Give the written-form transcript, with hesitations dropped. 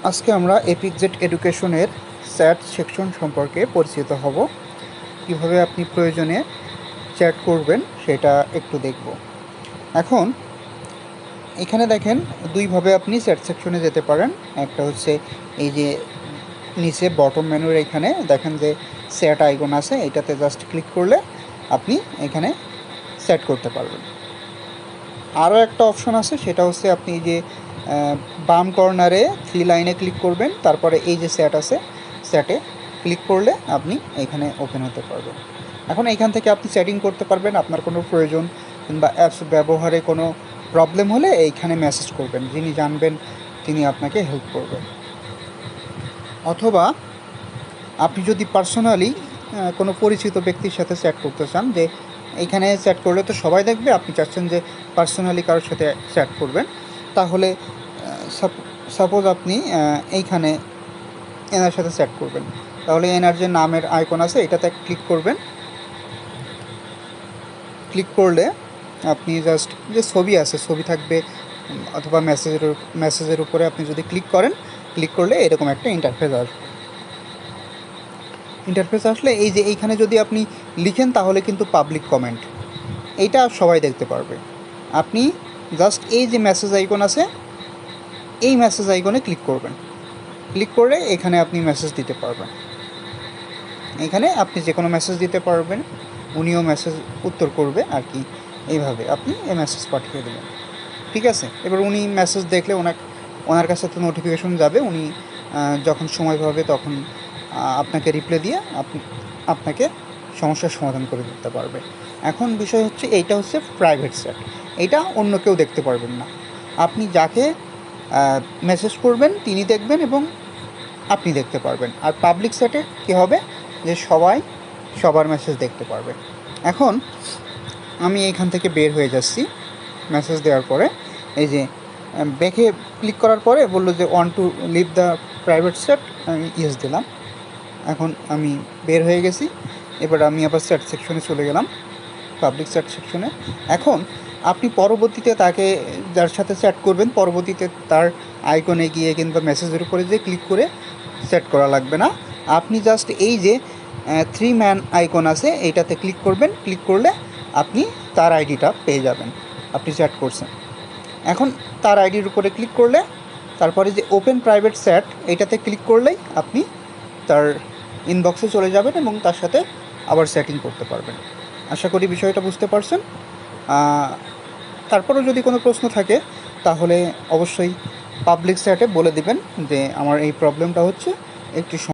আজকে আমরা এপিজেড এডুকেশনের চ্যাট সেকশন সম্পর্কে পরিচিত হব। কিভাবে আপনি প্রয়োজনে চ্যাট করবেন সেটা একটু দেখব। এখন এখানে দেখেন দুইভাবে আপনি চ্যাট সেকশনে যেতে পারেন। একটা হচ্ছে এই যে নিচে বটম মেনুর এখানে দেখেন যে চ্যাট আইকন আছে, এটাতে জাস্ট ক্লিক করলে আপনি এখানে চ্যাট করতে পারবেন। আরও একটা অপশন আছে, সেটা হচ্ছে আপনি যে বাম কর্নারে 3 লাইনে ক্লিক করবেন, তারপরে এই যে চ্যাট আছে, চ্যাটে ক্লিক করলে আপনি এখানে ওপেন হতে পারবেন। এখন এইখান থেকে আপনি চ্যাটিং করতে পারবেন। আপনার কোনো প্রয়োজন কিংবা অ্যাপস ব্যবহারে কোনো প্রবলেম হলে এইখানে মেসেজ করবেন, যিনি জানবেন তিনি আপনাকে হেল্প করবেন। অথবা আপনি যদি পার্সোনালি কোনো পরিচিত ব্যক্তির সাথে চ্যাট করতে চান, যে এইখানে চ্যাট করলে তো সবাই দেখবে, আপনি চাচ্ছেন যে পার্সোনালি কারোর সাথে চ্যাট করবেন, তাহলে সাপোজ আপনি এইখানে এনার সাথে চ্যাট করবেন, তাহলে এনার যে নামের আইকন আছে এটাতে ক্লিক করবেন। ক্লিক করলে আপনি জাস্ট যে ছবি আছে, ছবি থাকবে, অথবা মেসেজের উপরে আপনি যদি ক্লিক করেন, ক্লিক করলে এরকম একটা ইন্টারফেস আসবে। ইন্টারফেস আসলে এই যে এইখানে যদি আপনি লিখেন তাহলে কিন্তু পাবলিক কমেন্ট, এইটা সবাই দেখতে পারবে। আপনি জাস্ট এই যে মেসেজ আইকন আছে, এই মেসেজ আইকনে ক্লিক করবেন। ক্লিক করলে এখানে আপনি মেসেজ দিতে পারবেন। এখানে আপনি যে কোনো মেসেজ দিতে পারবেন, উনিও মেসেজ উত্তর করবে আর কি। এইভাবে আপনি এই মেসেজ পাঠিয়ে দেবেন, ঠিক আছে। এবার উনি মেসেজ দেখলে ওনার কাছে তো নোটিফিকেশন যাবে, উনি যখন সময় পাবে তখন আপনাকে রিপ্লাই দিয়ে আপনাকে সমস্যার সমাধান করে দিতে পারবে। এখন বিষয় হচ্ছে এইটা হচ্ছে প্রাইভেট চ্যাট, এইটা অন্য কেউ দেখতে পারবেন না। আপনি যাকে মেসেজ করবেন তিনি দেখবেন এবং আপনি দেখতে পারবেন। আর পাবলিক চ্যাটে কী হবে, যে সবাই সবার মেসেজ দেখতে পারবে। এখন আমি এইখান থেকে বের হয়ে যাচ্ছি মেসেজ দেওয়ার পরে। এই যে ব্যাকে ক্লিক করার পরে বললো যে want to leave the private chat, আমি ইয়েস দিলাম। এখন আমি বের হয়ে গেছি। এবার আমি আবার চ্যাট সেকশনে চলে গেলাম, পাবলিক চ্যাট সেকশনে। এখন আপনি পরবর্তীতে তাকে যার সাথে চ্যাট করবেন, পরবর্তীতে তার আইকনে গিয়ে কিংবা মেসেজের উপরে যে ক্লিক করে চ্যাট করা লাগবে না। আপনি জাস্ট এই যে 3 ম্যান আইকন আছে এইটাতে ক্লিক করবেন। ক্লিক করলে আপনি তার আইডিটা পেয়ে যাবেন, আপনি চ্যাট করছেন। এখন তার আইডির উপরে ক্লিক করলে তারপরে যে ওপেন প্রাইভেট চ্যাট এইটাতে ক্লিক করলেই আপনি তার ইনবক্সে চলে যাবেন এবং তার সাথে আবার চ্যাটিং করতে পারবেন। আশা করি বিষয়টা বুঝতে পারছেন। তারপরেও যদি কোনো প্রশ্ন থাকে তাহলে অবশ্যই পাবলিক চ্যাটে বলে দিবেন যে আমার এই প্রবলেমটা হচ্ছে, একটু